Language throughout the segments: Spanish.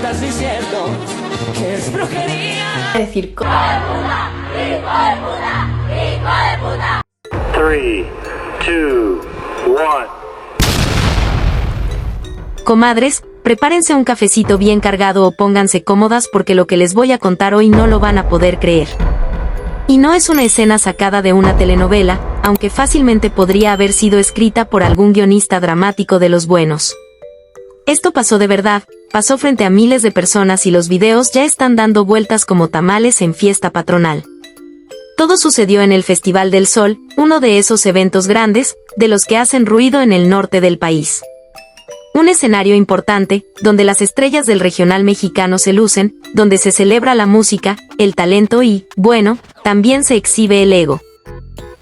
estás diciendo que es brujería. Decir ¡Hijo de puta! ¡Hijo de puta! ¡Hijo de puta! 3, 2, 1. Comadres, prepárense un cafecito bien cargado o pónganse cómodas porque lo que les voy a contar hoy no lo van a poder creer. Y no es una escena sacada de una telenovela, aunque fácilmente podría haber sido escrita por algún guionista dramático de los buenos. Esto pasó de verdad, pasó frente a miles de personas y los videos ya están dando vueltas como tamales en fiesta patronal. Todo sucedió en el Festival del Sol, uno de esos eventos grandes, de los que hacen ruido en el norte del país. Un escenario importante, donde las estrellas del regional mexicano se lucen, donde se celebra la música, el talento y, bueno, también se exhibe el ego.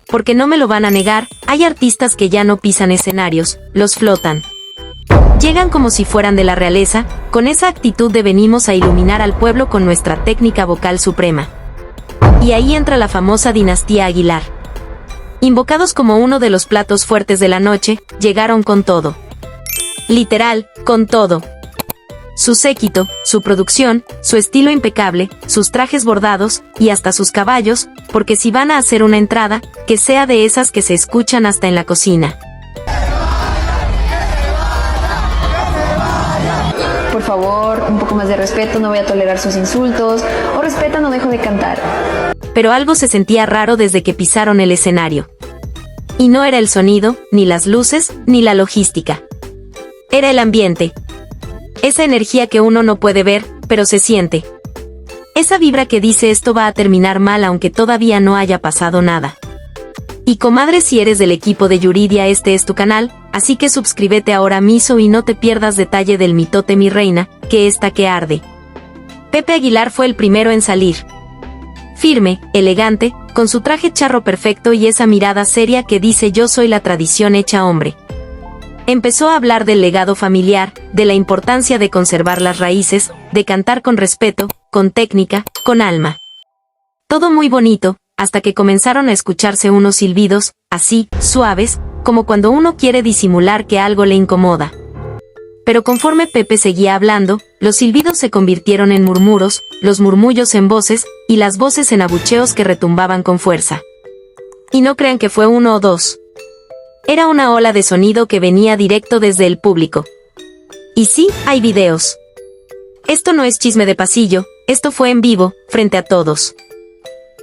Porque no me lo van a negar, hay artistas que ya no pisan escenarios, los flotan. Llegan como si fueran de la realeza, con esa actitud de venimos a iluminar al pueblo con nuestra técnica vocal suprema. Y ahí entra la famosa dinastía Aguilar. Invocados como uno de los platos fuertes de la noche, llegaron con todo. Literal, con todo. Su séquito, su producción, su estilo impecable, sus trajes bordados, y hasta sus caballos, porque si van a hacer una entrada, que sea de esas que se escuchan hasta en la cocina. por favor, un poco más de respeto, no voy a tolerar sus insultos, o respeta, no dejo de cantar. Pero algo se sentía raro desde que pisaron el escenario. Y no era el sonido, ni las luces, ni la logística. Era el ambiente. Esa energía que uno no puede ver, pero se siente. Esa vibra que dice esto va a terminar mal aunque todavía no haya pasado nada. Y comadre, si eres del equipo de Yuridia, este es tu canal, así que suscríbete ahora mismo y no te pierdas detalle del mitote mi reina, que está que arde. Pepe Aguilar fue el primero en salir. Firme, elegante, con su traje charro perfecto y esa mirada seria que dice yo soy la tradición hecha hombre. Empezó a hablar del legado familiar, de la importancia de conservar las raíces, de cantar con respeto, con técnica, con alma. Todo muy bonito, hasta que comenzaron a escucharse unos silbidos, así, suaves, como cuando uno quiere disimular que algo le incomoda. Pero conforme Pepe seguía hablando, los silbidos se convirtieron en murmuros, los murmullos en voces, y las voces en abucheos que retumbaban con fuerza. Y no crean que fue uno o dos. Era una ola de sonido que venía directo desde el público. Y sí, hay videos. Esto no es chisme de pasillo, esto fue en vivo, frente a todos.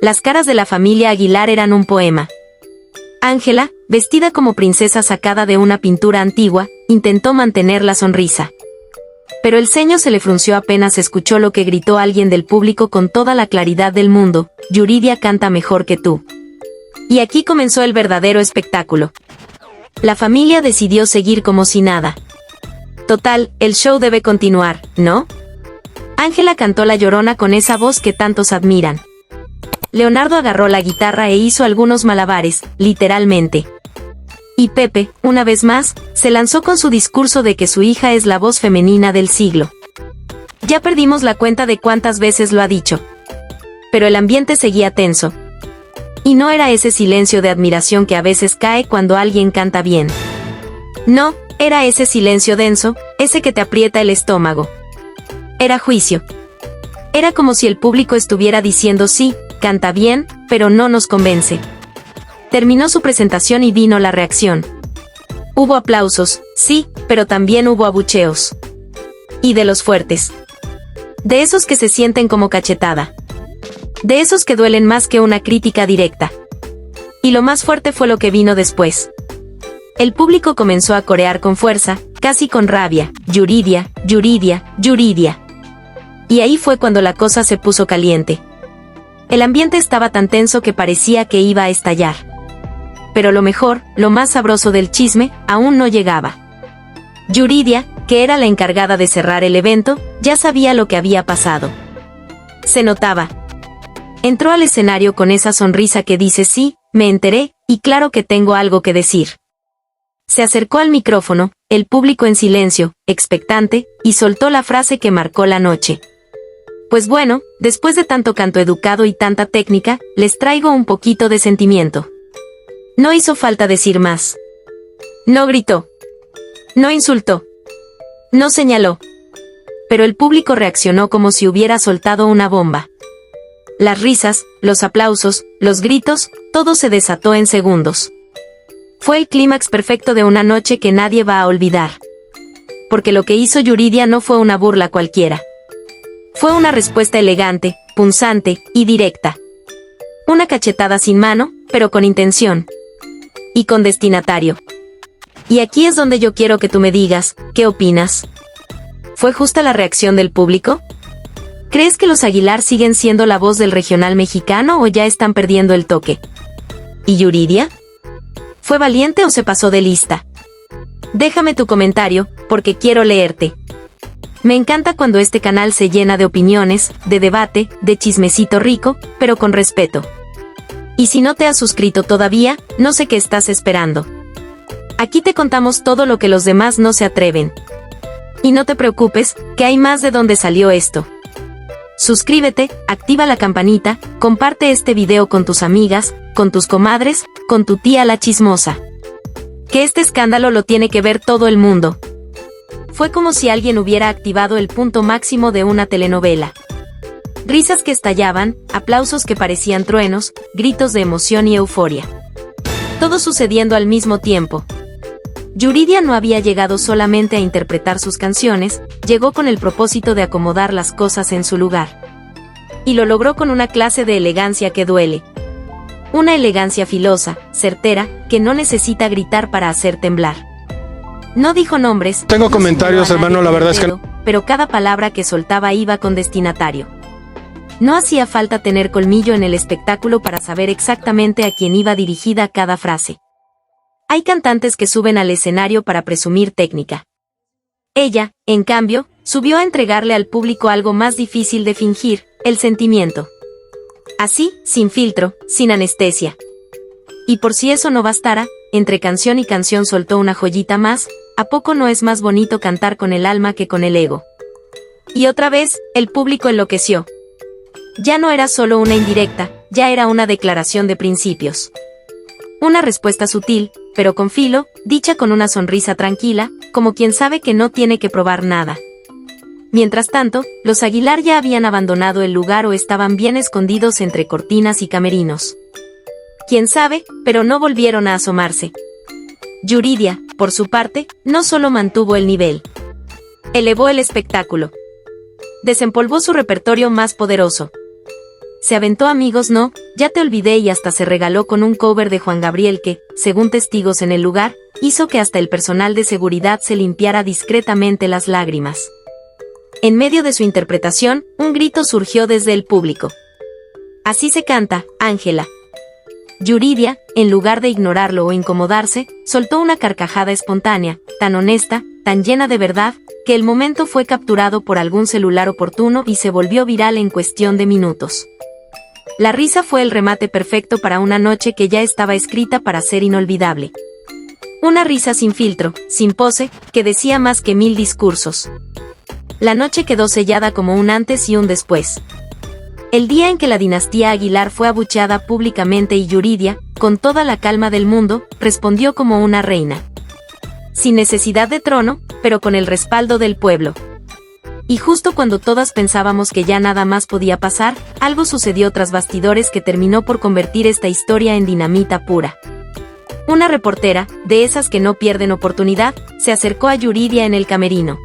Las caras de la familia Aguilar eran un poema. Ángela, vestida como princesa sacada de una pintura antigua, intentó mantener la sonrisa. Pero el ceño se le frunció apenas escuchó lo que gritó alguien del público con toda la claridad del mundo: Yuridia canta mejor que tú. Y aquí comenzó el verdadero espectáculo. La familia decidió seguir como si nada. Total, el show debe continuar, ¿no? Ángela cantó La Llorona con esa voz que tantos admiran. Leonardo agarró la guitarra e hizo algunos malabares, literalmente. Y Pepe, una vez más, se lanzó con su discurso de que su hija es la voz femenina del siglo. Ya perdimos la cuenta de cuántas veces lo ha dicho. Pero el ambiente seguía tenso. Y no era ese silencio de admiración que a veces cae cuando alguien canta bien. No, era ese silencio denso, ese que te aprieta el estómago. Era juicio. Era como si el público estuviera diciendo sí, canta bien, pero no nos convence. Terminó su presentación y vino la reacción. Hubo aplausos, sí, pero también hubo abucheos. Y de los fuertes. De esos que se sienten como cachetada. De esos que duelen más que una crítica directa. Y lo más fuerte fue lo que vino después. El público comenzó a corear con fuerza, casi con rabia: Yuridia, Yuridia, Yuridia. Y ahí fue cuando la cosa se puso caliente. El ambiente estaba tan tenso que parecía que iba a estallar. Pero lo mejor, lo más sabroso del chisme, aún no llegaba. Yuridia, que era la encargada de cerrar el evento, ya sabía lo que había pasado. Se notaba. Entró al escenario con esa sonrisa que dice sí, me enteré, y claro que tengo algo que decir. Se acercó al micrófono, el público en silencio, expectante, y soltó la frase que marcó la noche. Pues bueno, después de tanto canto educado y tanta técnica, les traigo un poquito de sentimiento. No hizo falta decir más. No gritó. No insultó. No señaló. pero el público reaccionó como si hubiera soltado una bomba. Las risas, los aplausos, los gritos, todo se desató en segundos. Fue el clímax perfecto de una noche que nadie va a olvidar. Porque lo que hizo Yuridia no fue una burla cualquiera. Fue una respuesta elegante, punzante y directa. Una cachetada sin mano, pero con intención. Y con destinatario. Y aquí es donde yo quiero que tú me digas, ¿qué opinas? ¿Fue justa la reacción del público? ¿Crees que los Aguilar siguen siendo la voz del regional mexicano o ya están perdiendo el toque? ¿Y Yuridia? ¿Fue valiente o se pasó de lista? Déjame tu comentario, porque quiero leerte. Me encanta cuando este canal se llena de opiniones, de debate, de chismecito rico, pero con respeto. Y si no te has suscrito todavía, no sé qué estás esperando. Aquí te contamos todo lo que los demás no se atreven. Y no te preocupes, que hay más de donde salió esto. Suscríbete, activa la campanita, comparte este video con tus amigas, con tus comadres, con tu tía la chismosa. Que este escándalo lo tiene que ver todo el mundo. Fue como si alguien hubiera activado el punto máximo de una telenovela. Risas que estallaban, aplausos que parecían truenos, gritos de emoción y euforia. Todo sucediendo al mismo tiempo. Yuridia no había llegado solamente a interpretar sus canciones, llegó con el propósito de acomodar las cosas en su lugar. Y lo logró con una clase de elegancia que duele. Una elegancia filosa, certera, que no necesita gritar para hacer temblar. No dijo nombres. Tengo comentarios, hermano, la verdad es que... Pero cada palabra que soltaba iba con destinatario. No hacía falta tener colmillo en el espectáculo para saber exactamente a quién iba dirigida cada frase. Hay cantantes que suben al escenario para presumir técnica. Ella, en cambio, subió a entregarle al público algo más difícil de fingir, el sentimiento. Así, sin filtro, sin anestesia. Y por si eso no bastara, entre canción y canción soltó una joyita más. ¿A poco no es más bonito cantar con el alma que con el ego? Y otra vez, el público enloqueció. Ya no era solo una indirecta, ya era una declaración de principios. Una respuesta sutil, pero con filo, dicha con una sonrisa tranquila, como quien sabe que no tiene que probar nada. Mientras tanto, los Aguilar ya habían abandonado el lugar o estaban bien escondidos entre cortinas y camerinos. Quién sabe, pero no volvieron a asomarse. Yuridia, por su parte, no solo mantuvo el nivel. Elevó el espectáculo. Desempolvó su repertorio más poderoso. Se aventó Amigos No, Ya te olvidé y hasta se regaló con un cover de Juan Gabriel que, según testigos en el lugar, hizo que hasta el personal de seguridad se limpiara discretamente las lágrimas. En medio de su interpretación, un grito surgió desde el público. Así se canta, Ángela. Yuridia, en lugar de ignorarlo o incomodarse, soltó una carcajada espontánea, tan honesta, tan llena de verdad, que el momento fue capturado por algún celular oportuno y se volvió viral en cuestión de minutos. La risa fue el remate perfecto para una noche que ya estaba escrita para ser inolvidable. Una risa sin filtro, sin pose, que decía más que 1000 discursos. La noche quedó sellada como un antes y un después. El día en que la dinastía Aguilar fue abucheada públicamente y Yuridia, con toda la calma del mundo, respondió como una reina. Sin necesidad de trono, pero con el respaldo del pueblo. Y justo cuando todas pensábamos que ya nada más podía pasar, algo sucedió tras bastidores que terminó por convertir esta historia en dinamita pura. Una reportera, de esas que no pierden oportunidad, se acercó a Yuridia en el camerino.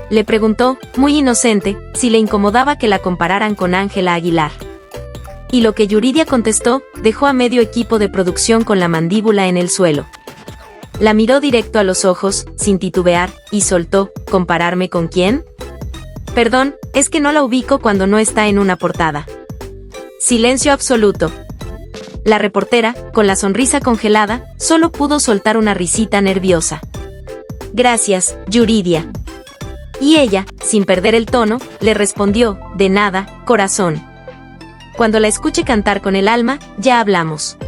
Le preguntó, muy inocente, si le incomodaba que la compararan con Ángela Aguilar. Y lo que Yuridia contestó, dejó a medio equipo de producción con la mandíbula en el suelo. La miró directo a los ojos, sin titubear, y soltó, ¿compararme con quién? Perdón, es que no la ubico cuando no está en una portada. Silencio absoluto. La reportera, con la sonrisa congelada, solo pudo soltar una risita nerviosa. Gracias, Yuridia. Y ella, sin perder el tono, le respondió, de nada, corazón. Cuando la escuche cantar con el alma, ya hablamos.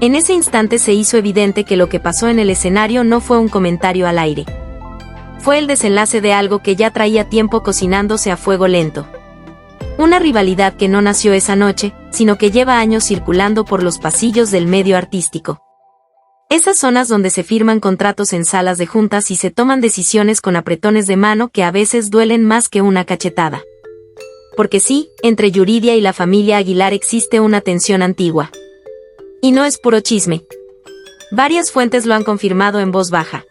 En ese instante se hizo evidente que lo que pasó en el escenario no fue un comentario al aire. Fue el desenlace de algo que ya traía tiempo cocinándose a fuego lento. Una rivalidad que no nació esa noche, sino que lleva años circulando por los pasillos del medio artístico. Esas zonas donde se firman contratos en salas de juntas y se toman decisiones con apretones de mano que a veces duelen más que una cachetada. Porque sí, entre Yuridia y la familia Aguilar existe una tensión antigua. Y no es puro chisme. Varias fuentes lo han confirmado en voz baja.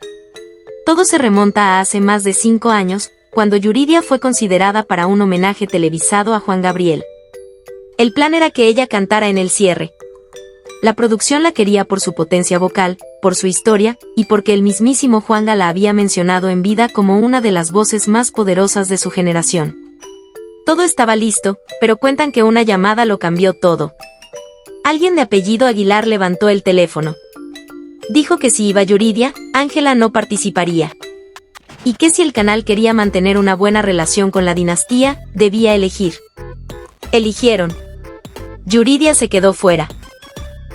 Todo se remonta a hace más de 5 años, cuando Yuridia fue considerada para un homenaje televisado a Juan Gabriel. El plan era que ella cantara en el cierre. La producción la quería por su potencia vocal, por su historia, y porque el mismísimo Juanga la había mencionado en vida como una de las voces más poderosas de su generación. Todo estaba listo, pero cuentan que una llamada lo cambió todo. Alguien de apellido Aguilar levantó el teléfono. Dijo que si iba Yuridia, Ángela no participaría. Y que si el canal quería mantener una buena relación con la dinastía, debía elegir. Eligieron. Yuridia se quedó fuera.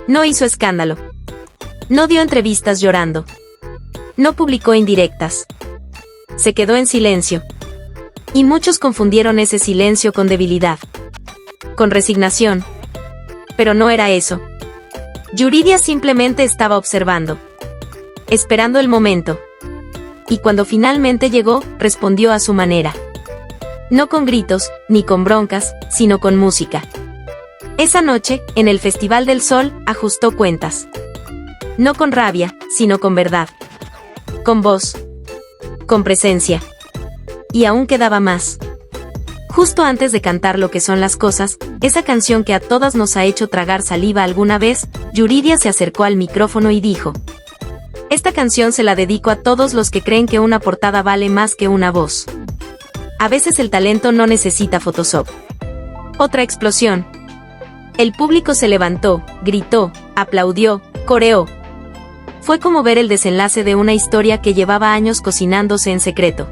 No hizo escándalo. No dio entrevistas llorando. No publicó indirectas. Se quedó en silencio. Y muchos confundieron ese silencio con debilidad. Con resignación. Pero no era eso. Yuridia simplemente estaba observando. Esperando el momento. Y cuando finalmente llegó, respondió a su manera. No con gritos, ni con broncas, sino con música. Esa noche, en el Festival del Sol, ajustó cuentas. No con rabia, sino con verdad. Con voz. Con presencia. Y aún quedaba más. Justo antes de cantar Lo que son las cosas, esa canción que a todas nos ha hecho tragar saliva alguna vez, Yuridia se acercó al micrófono y dijo: esta canción se la dedico a todos los que creen que una portada vale más que una voz. A veces el talento no necesita Photoshop. Otra explosión. El público se levantó, gritó, aplaudió, coreó. Fue como ver el desenlace de una historia que llevaba años cocinándose en secreto.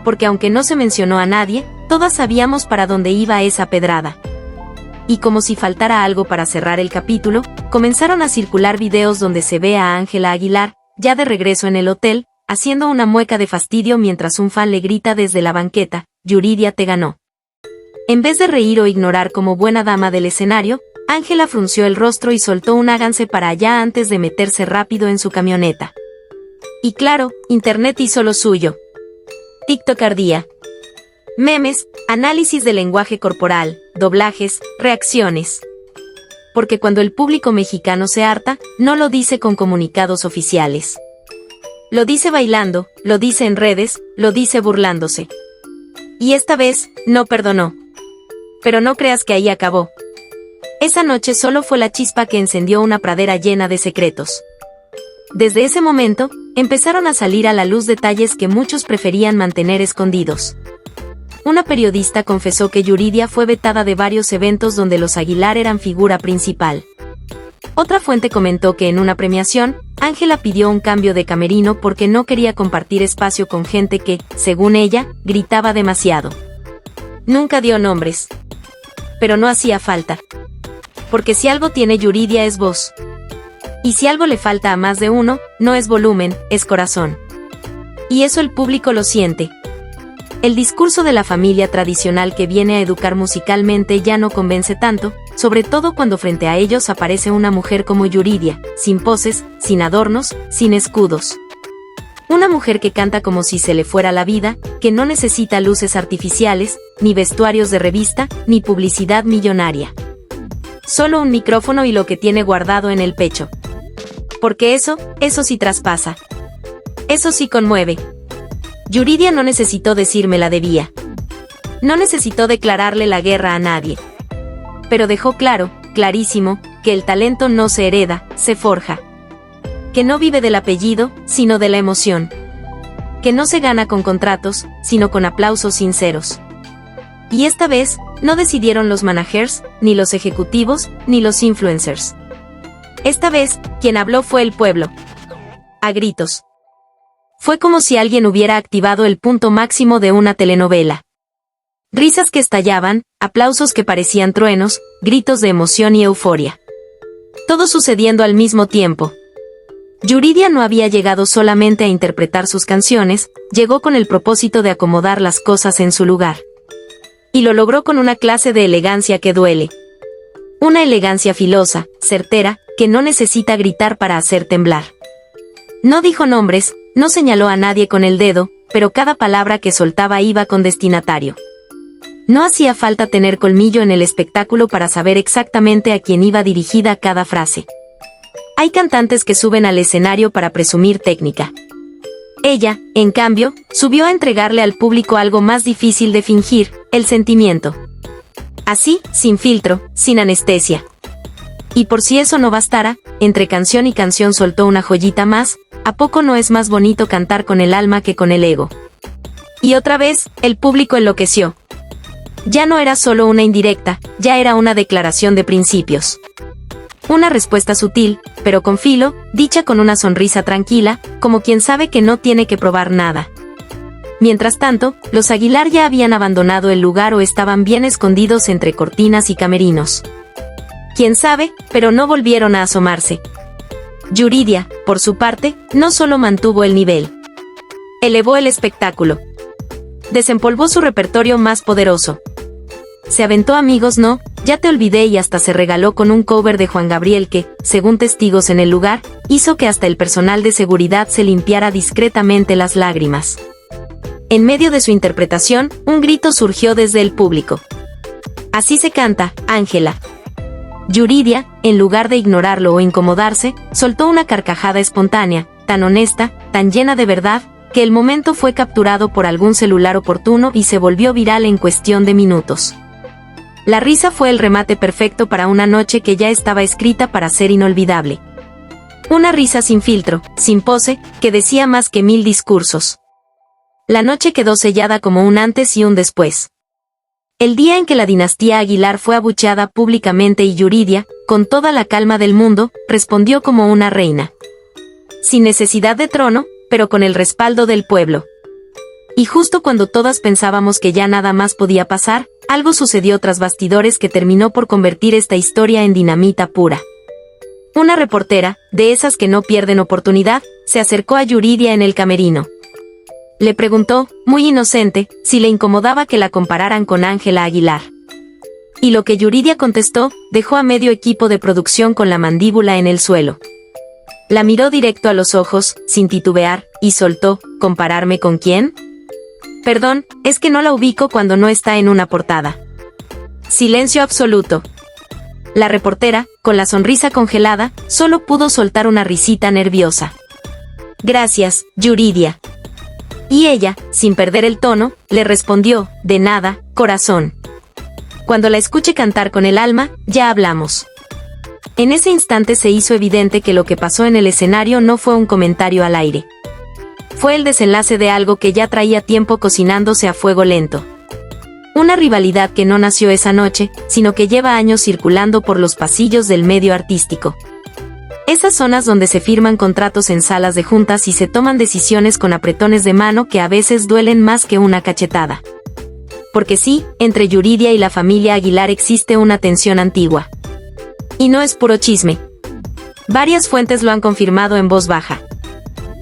Porque aunque no se mencionó a nadie, todas sabíamos para dónde iba esa pedrada. Y como si faltara algo para cerrar el capítulo, comenzaron a circular videos donde se ve a Ángela Aguilar, ya de regreso en el hotel, haciendo una mueca de fastidio mientras un fan le grita desde la banqueta: Yuridia te ganó. En vez de reír o ignorar como buena dama del escenario, Ángela frunció el rostro y soltó un háganse para allá antes de meterse rápido en su camioneta. Y claro, internet hizo lo suyo. TikTok ardía. Memes, análisis del lenguaje corporal, doblajes, reacciones. Porque cuando el público mexicano se harta, no lo dice con comunicados oficiales. Lo dice bailando, lo dice en redes, lo dice burlándose. Y esta vez, no perdonó. Pero no creas que ahí acabó. Esa noche solo fue la chispa que encendió una pradera llena de secretos. Desde ese momento, empezaron a salir a la luz detalles que muchos preferían mantener escondidos. Una periodista confesó que Yuridia fue vetada de varios eventos donde los Aguilar eran figura principal. Otra fuente comentó que en una premiación, Ángela pidió un cambio de camerino porque no quería compartir espacio con gente que, según ella, gritaba demasiado. Nunca dio nombres. Pero no hacía falta. Porque si algo tiene Yuridia es voz. Y si algo le falta a más de uno, no es volumen, es corazón. Y eso el público lo siente. El discurso de la familia tradicional que viene a educar musicalmente ya no convence tanto, sobre todo cuando frente a ellos aparece una mujer como Yuridia, sin poses, sin adornos, sin escudos. Una mujer que canta como si se le fuera la vida, que no necesita luces artificiales, ni vestuarios de revista, ni publicidad millonaria. Solo un micrófono y lo que tiene guardado en el pecho. Porque eso sí traspasa. Eso sí conmueve. Yuridia no necesitó decirme la debía. No necesitó declararle la guerra a nadie. Pero dejó claro, clarísimo, que el talento no se hereda, se forja. Que no vive del apellido, sino de la emoción. Que no se gana con contratos, sino con aplausos sinceros. Y esta vez, no decidieron los managers, ni los ejecutivos, ni los influencers. Esta vez, quien habló fue el pueblo. A gritos. Fue como si alguien hubiera activado el punto máximo de una telenovela. Risas que estallaban, aplausos que parecían truenos, gritos de emoción y euforia. Todo sucediendo al mismo tiempo. Yuridia no había llegado solamente a interpretar sus canciones, llegó con el propósito de acomodar las cosas en su lugar. Y lo logró con una clase de elegancia que duele. Una elegancia filosa, certera, que no necesita gritar para hacer temblar. No dijo nombres, no señaló a nadie con el dedo, pero cada palabra que soltaba iba con destinatario. No hacía falta tener colmillo en el espectáculo para saber exactamente a quién iba dirigida cada frase. Hay cantantes que suben al escenario para presumir técnica. Ella, en cambio, subió a entregarle al público algo más difícil de fingir, el sentimiento. Así, sin filtro, sin anestesia. Y por si eso no bastara, entre canción y canción soltó una joyita más. ¿A poco no es más bonito cantar con el alma que con el ego? Y otra vez, el público enloqueció. Ya no era solo una indirecta, ya era una declaración de principios. Una respuesta sutil, pero con filo, dicha con una sonrisa tranquila, como quien sabe que no tiene que probar nada. Mientras tanto, los Aguilar ya habían abandonado el lugar o estaban bien escondidos entre cortinas y camerinos. Quién sabe, pero no volvieron a asomarse. Yuridia, por su parte, no solo mantuvo el nivel. Elevó el espectáculo. Desempolvó su repertorio más poderoso. Se aventó Amigos no, Ya te olvidé y hasta se regaló con un cover de Juan Gabriel que, según testigos en el lugar, hizo que hasta el personal de seguridad se limpiara discretamente las lágrimas. En medio de su interpretación, un grito surgió desde el público. Así se canta, Ángela. Yuridia, en lugar de ignorarlo o incomodarse, soltó una carcajada espontánea, tan honesta, tan llena de verdad, que el momento fue capturado por algún celular oportuno y se volvió viral en cuestión de minutos. La risa fue el remate perfecto para una noche que ya estaba escrita para ser inolvidable. Una risa sin filtro, sin pose, que decía más que 1000 discursos. La noche quedó sellada como un antes y un después. El día en que la dinastía Aguilar fue abucheada públicamente y Yuridia, con toda la calma del mundo, respondió como una reina. Sin necesidad de trono, pero con el respaldo del pueblo. Y justo cuando todas pensábamos que ya nada más podía pasar, algo sucedió tras bastidores que terminó por convertir esta historia en dinamita pura. Una reportera, de esas que no pierden oportunidad, se acercó a Yuridia en el camerino. Le preguntó, muy inocente, si le incomodaba que la compararan con Ángela Aguilar. Y lo que Yuridia contestó, dejó a medio equipo de producción con la mandíbula en el suelo. La miró directo a los ojos, sin titubear, y soltó, ¿compararme con quién? Perdón, es que no la ubico cuando no está en una portada. Silencio absoluto. La reportera, con la sonrisa congelada, solo pudo soltar una risita nerviosa. Gracias, Yuridia. Y ella, sin perder el tono, le respondió, de nada, corazón. Cuando la escuche cantar con el alma, ya hablamos. En ese instante se hizo evidente que lo que pasó en el escenario no fue un comentario al aire. Fue el desenlace de algo que ya traía tiempo cocinándose a fuego lento. Una rivalidad que no nació esa noche, sino que lleva años circulando por los pasillos del medio artístico. Esas zonas donde se firman contratos en salas de juntas y se toman decisiones con apretones de mano que a veces duelen más que una cachetada. Porque sí, entre Yuridia y la familia Aguilar existe una tensión antigua. Y no es puro chisme. Varias fuentes lo han confirmado en voz baja.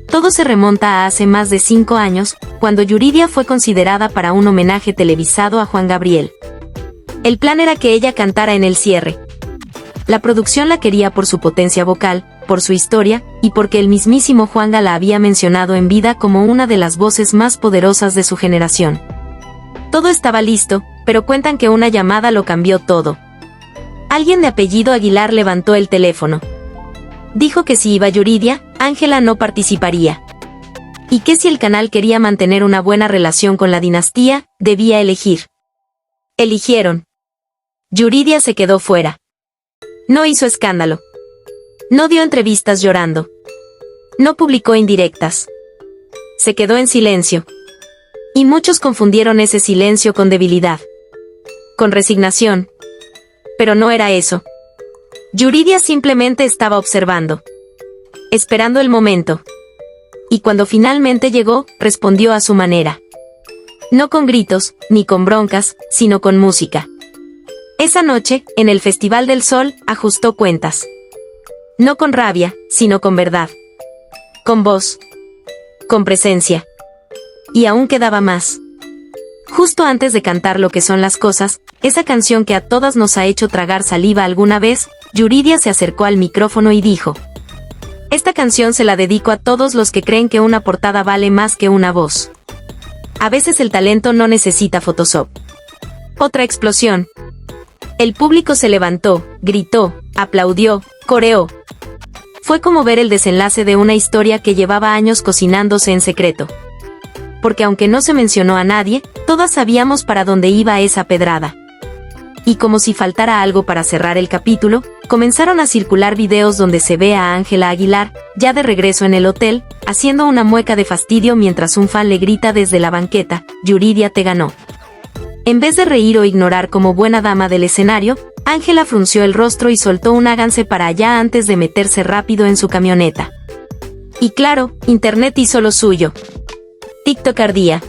Todo se remonta a hace más de 5 años, cuando Yuridia fue considerada para un homenaje televisado a Juan Gabriel. El plan era que ella cantara en el cierre. La producción la quería por su potencia vocal, por su historia, y porque el mismísimo Juanga la había mencionado en vida como una de las voces más poderosas de su generación. Todo estaba listo, pero cuentan que una llamada lo cambió todo. Alguien de apellido Aguilar levantó el teléfono. Dijo que si iba Yuridia, Ángela no participaría. Y que si el canal quería mantener una buena relación con la dinastía, debía elegir. Eligieron. Yuridia se quedó fuera. No hizo escándalo. No dio entrevistas llorando. No publicó indirectas. Se quedó en silencio. Y muchos confundieron ese silencio con debilidad. Con resignación. Pero no era eso. Yuridia simplemente estaba observando. Esperando el momento. Y cuando finalmente llegó, respondió a su manera. No con gritos, ni con broncas, sino con música. Esa noche, en el Festival del Sol, ajustó cuentas. No con rabia, sino con verdad. Con voz. Con presencia. Y aún quedaba más. Justo antes de cantar Lo que son las cosas, esa canción que a todas nos ha hecho tragar saliva alguna vez, Yuridia se acercó al micrófono y dijo: esta canción se la dedico a todos los que creen que una portada vale más que una voz. A veces el talento no necesita Photoshop. Otra explosión. El público se levantó, gritó, aplaudió, coreó. Fue como ver el desenlace de una historia que llevaba años cocinándose en secreto. Porque aunque no se mencionó a nadie, todas sabíamos para dónde iba esa pedrada. Y como si faltara algo para cerrar el capítulo, comenzaron a circular videos donde se ve a Ángela Aguilar, ya de regreso en el hotel, haciendo una mueca de fastidio mientras un fan le grita desde la banqueta: Yuridia te ganó. En vez de reír o ignorar como buena dama del escenario, Ángela frunció el rostro y soltó un háganse para allá antes de meterse rápido en su camioneta. Y claro, internet hizo lo suyo. TikTok ardía.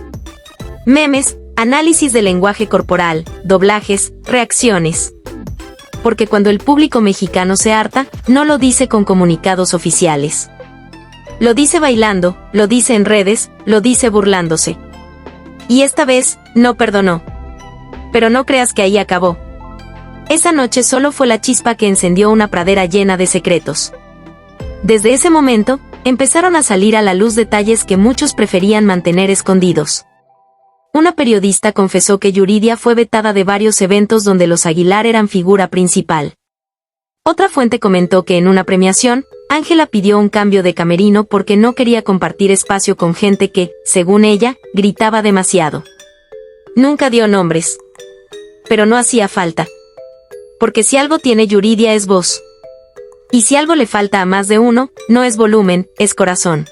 Memes, análisis del lenguaje corporal, doblajes, reacciones. Porque cuando el público mexicano se harta, no lo dice con comunicados oficiales. Lo dice bailando, lo dice en redes, lo dice burlándose. Y esta vez, no perdonó. Pero no creas que ahí acabó. Esa noche solo fue la chispa que encendió una pradera llena de secretos. Desde ese momento, empezaron a salir a la luz detalles que muchos preferían mantener escondidos. Una periodista confesó que Yuridia fue vetada de varios eventos donde los Aguilar eran figura principal. Otra fuente comentó que en una premiación, Ángela pidió un cambio de camerino porque no quería compartir espacio con gente que, según ella, gritaba demasiado. Nunca dio nombres. Pero no hacía falta. Porque si algo tiene Yuridia es voz. Y si algo le falta a más de uno, no es volumen, es corazón.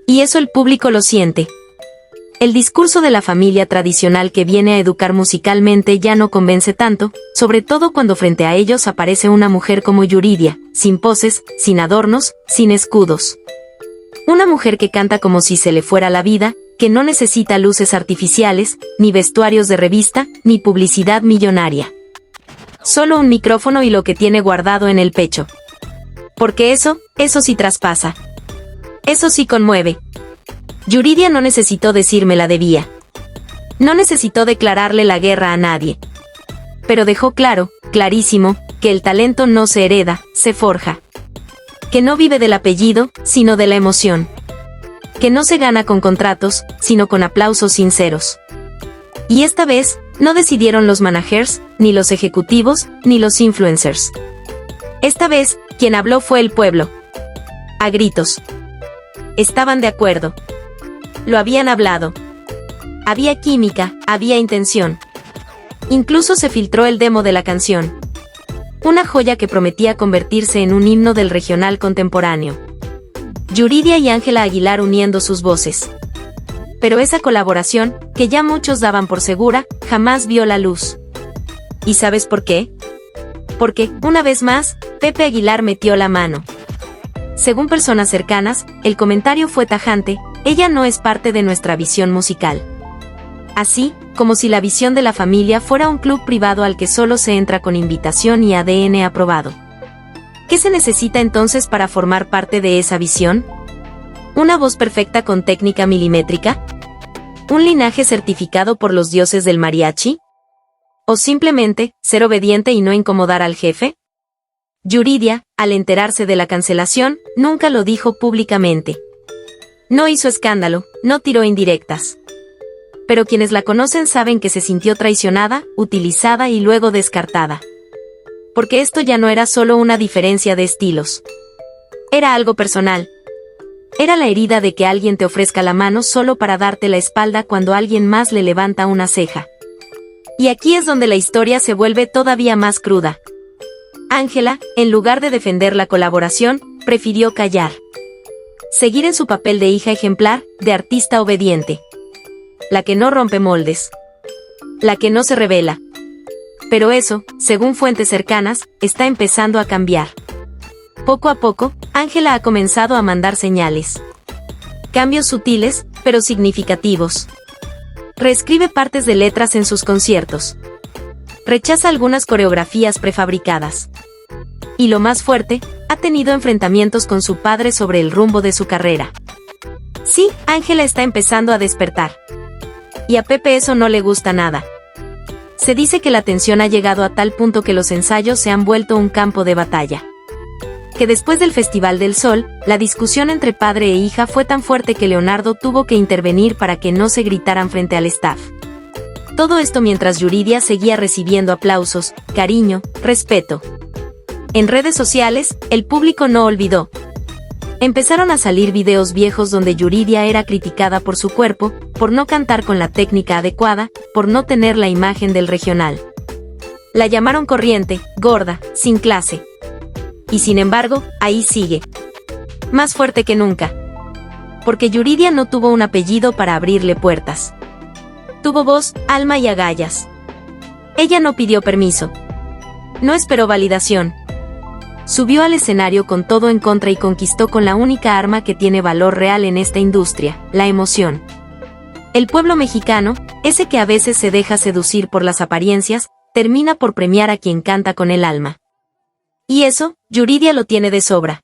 Y eso el público lo siente. El discurso de la familia tradicional que viene a educar musicalmente ya no convence tanto, sobre todo cuando frente a ellos aparece una mujer como Yuridia, sin poses, sin adornos, sin escudos. Una mujer que canta como si se le fuera la vida, que no necesita luces artificiales, ni vestuarios de revista, ni publicidad millonaria. Solo un micrófono y lo que tiene guardado en el pecho. Porque eso sí traspasa. Eso sí conmueve. Yuridia no necesitó decirme la debía. No necesitó declararle la guerra a nadie. Pero dejó claro, clarísimo, que el talento no se hereda, se forja. Que no vive del apellido, sino de la emoción. Que no se gana con contratos, sino con aplausos sinceros. Y esta vez, no decidieron los managers, ni los ejecutivos, ni los influencers. Esta vez, quien habló fue el pueblo. A gritos. Estaban de acuerdo. Lo habían hablado. Había química, había intención. Incluso se filtró el demo de la canción. Una joya que prometía convertirse en un himno del regional contemporáneo. Yuridia y Ángela Aguilar uniendo sus voces. Pero esa colaboración, que ya muchos daban por segura, jamás vio la luz. ¿Y sabes por qué? Porque, una vez más, Pepe Aguilar metió la mano. Según personas cercanas, el comentario fue tajante: ella no es parte de nuestra visión musical. Así, como si la visión de la familia fuera un club privado al que solo se entra con invitación y ADN aprobado. ¿Qué se necesita entonces para formar parte de esa visión? ¿Una voz perfecta con técnica milimétrica? ¿Un linaje certificado por los dioses del mariachi? ¿O simplemente, ser obediente y no incomodar al jefe? Yuridia, al enterarse de la cancelación, nunca lo dijo públicamente. No hizo escándalo, no tiró indirectas. Pero quienes la conocen saben que se sintió traicionada, utilizada y luego descartada. Porque esto ya no era solo una diferencia de estilos. Era algo personal. Era la herida de que alguien te ofrezca la mano solo para darte la espalda cuando alguien más le levanta una ceja. Y aquí es donde la historia se vuelve todavía más cruda. Ángela, en lugar de defender la colaboración, prefirió callar. Seguir en su papel de hija ejemplar, de artista obediente. La que no rompe moldes. La que no se revela. Pero eso, según fuentes cercanas, está empezando a cambiar. Poco a poco, Ángela ha comenzado a mandar señales. Cambios sutiles, pero significativos. Reescribe partes de letras en sus conciertos. Rechaza algunas coreografías prefabricadas. Y lo más fuerte, ha tenido enfrentamientos con su padre sobre el rumbo de su carrera. Sí, Ángela está empezando a despertar. Y a Pepe eso no le gusta nada. Se dice que la tensión ha llegado a tal punto que los ensayos se han vuelto un campo de batalla. Que después del Festival del Sol, la discusión entre padre e hija fue tan fuerte que Leonardo tuvo que intervenir para que no se gritaran frente al staff. Todo esto mientras Yuridia seguía recibiendo aplausos, cariño, respeto. En redes sociales, el público no olvidó. Empezaron a salir videos viejos donde Yuridia era criticada por su cuerpo, por no cantar con la técnica adecuada, por no tener la imagen del regional. La llamaron corriente, gorda, sin clase. Y sin embargo, ahí sigue. Más fuerte que nunca. Porque Yuridia no tuvo un apellido para abrirle puertas. Tuvo voz, alma y agallas. Ella no pidió permiso. No esperó validación. Subió al escenario con todo en contra y conquistó con la única arma que tiene valor real en esta industria, la emoción. El pueblo mexicano, ese que a veces se deja seducir por las apariencias, termina por premiar a quien canta con el alma. Y eso, Yuridia lo tiene de sobra.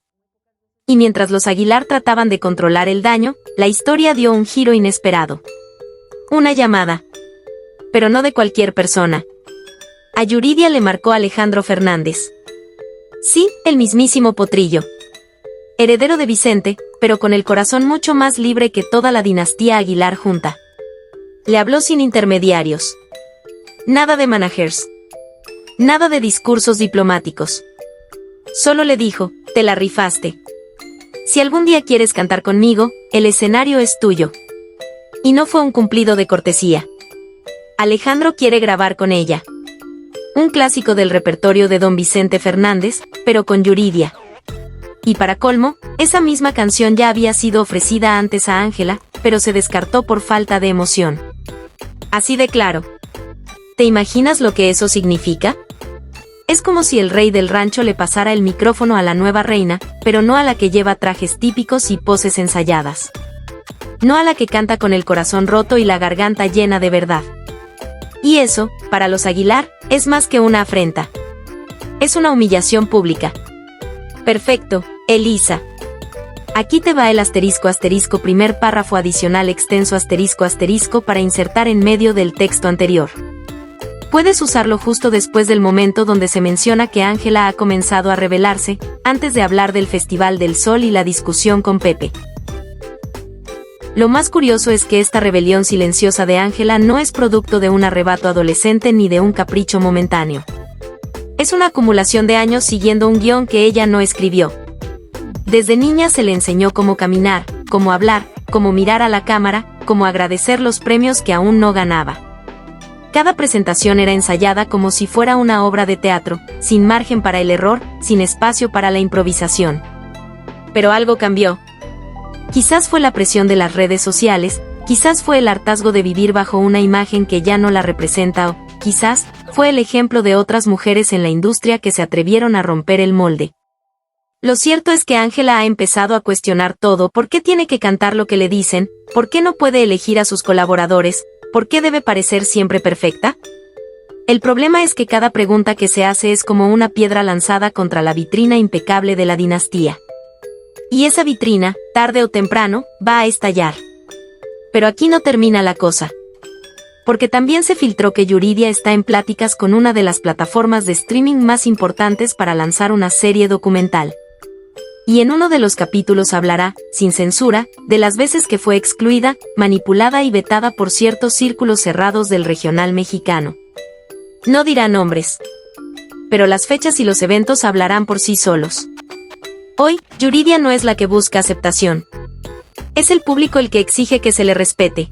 Y mientras los Aguilar trataban de controlar el daño, la historia dio un giro inesperado. Una llamada. Pero no de cualquier persona. A Yuridia le marcó Alejandro Fernández. Sí, el mismísimo Potrillo. Heredero de Vicente, pero con el corazón mucho más libre que toda la dinastía Aguilar junta. Le habló sin intermediarios. Nada de managers. Nada de discursos diplomáticos. Solo le dijo, te la rifaste. Si algún día quieres cantar conmigo, el escenario es tuyo. Y no fue un cumplido de cortesía. Alejandro quiere grabar con ella. Un clásico del repertorio de don Vicente Fernández, pero con Yuridia. Y para colmo, esa misma canción ya había sido ofrecida antes a Ángela, pero se descartó por falta de emoción. Así de claro. ¿Te imaginas lo que eso significa? Es como si el rey del rancho le pasara el micrófono a la nueva reina, pero no a la que lleva trajes típicos y poses ensayadas. No a la que canta con el corazón roto y la garganta llena de verdad. Y eso, para los Aguilar, es más que una afrenta. Es una humillación pública. Perfecto, Elisa. Aquí te va el asterisco asterisco primer párrafo adicional extenso asterisco asterisco para insertar en medio del texto anterior. Puedes usarlo justo después del momento donde se menciona que Ángela ha comenzado a rebelarse, antes de hablar del Festival del Sol y la discusión con Pepe. Lo más curioso es que esta rebelión silenciosa de Ángela no es producto de un arrebato adolescente ni de un capricho momentáneo. Es una acumulación de años siguiendo un guión que ella no escribió. Desde niña se le enseñó cómo caminar, cómo hablar, cómo mirar a la cámara, cómo agradecer los premios que aún no ganaba. Cada presentación era ensayada como si fuera una obra de teatro, sin margen para el error, sin espacio para la improvisación. Pero algo cambió. Quizás fue la presión de las redes sociales, quizás fue el hartazgo de vivir bajo una imagen que ya no la representa o, quizás, fue el ejemplo de otras mujeres en la industria que se atrevieron a romper el molde. Lo cierto es que Ángela ha empezado a cuestionar todo. ¿Por qué tiene que cantar lo que le dicen? ¿Por qué no puede elegir a sus colaboradores? ¿Por qué debe parecer siempre perfecta? El problema es que cada pregunta que se hace es como una piedra lanzada contra la vitrina impecable de la dinastía. Y esa vitrina, tarde o temprano, va a estallar. Pero aquí no termina la cosa. Porque también se filtró que Yuridia está en pláticas con una de las plataformas de streaming más importantes para lanzar una serie documental. Y en uno de los capítulos hablará, sin censura, de las veces que fue excluida, manipulada y vetada por ciertos círculos cerrados del regional mexicano. No dirá nombres. Pero las fechas y los eventos hablarán por sí solos. Hoy, Yuridia no es la que busca aceptación. Es el público el que exige que se le respete.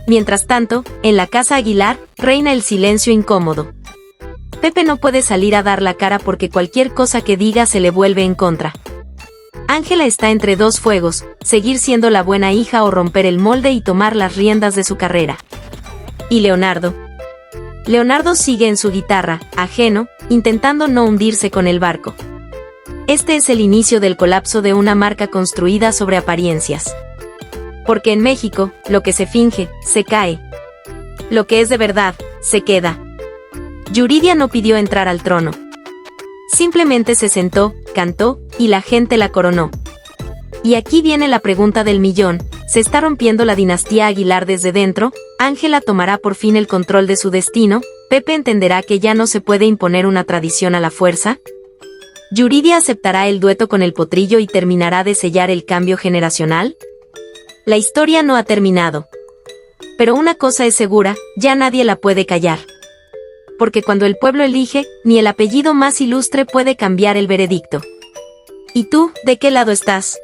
Mientras tanto, en la casa Aguilar, reina el silencio incómodo. Pepe no puede salir a dar la cara porque cualquier cosa que diga se le vuelve en contra. Ángela está entre dos fuegos, seguir siendo la buena hija o romper el molde y tomar las riendas de su carrera. ¿Y Leonardo? Leonardo sigue en su guitarra, ajeno, intentando no hundirse con el barco. Este es el inicio del colapso de una marca construida sobre apariencias. Porque en México, lo que se finge, se cae. Lo que es de verdad, se queda. Yuridia no pidió entrar al trono. Simplemente se sentó, cantó, y la gente la coronó. Y aquí viene la pregunta del millón, se está rompiendo la dinastía Aguilar desde dentro, Ángela tomará por fin el control de su destino, Pepe entenderá que ya no se puede imponer una tradición a la fuerza, Yuridia aceptará el dueto con el potrillo y terminará de sellar el cambio generacional. La historia no ha terminado. Pero una cosa es segura, ya nadie la puede callar. Porque cuando el pueblo elige, ni el apellido más ilustre puede cambiar el veredicto. ¿Y tú, de qué lado estás?